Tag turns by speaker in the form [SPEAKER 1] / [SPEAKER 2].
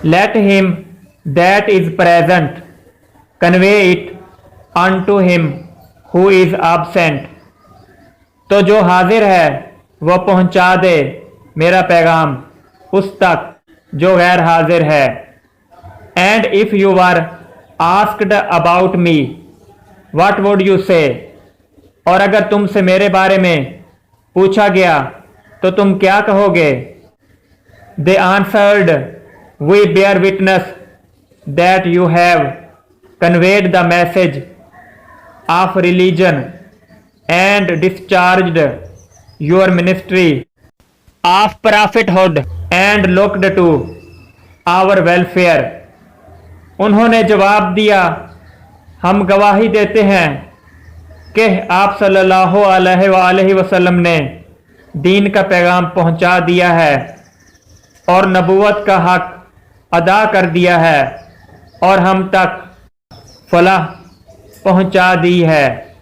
[SPEAKER 1] Let him that is present convey it unto him who is absent. तो जो हाजिर है वह पहुंचा दे मेरा पैगाम उस तक जो गैर हाजिर है. And if you were asked about me, what would you say? और अगर तुमसे मेरे बारे में पूछा गया तो तुम क्या कहोगे? They answered, we bear witness that you have conveyed the message of religion and discharged your ministry of prophethood and looked to our welfare. उन्होंने जवाब दिया, हम गवाही देते हैं कि आप सल्लल्लाहु अलैहि वसल्लम ने दीन का पैगाम पहुंचा दिया है और नबूवत का हक अदा कर दिया है और हम तक फलाह पहुंचा दी है.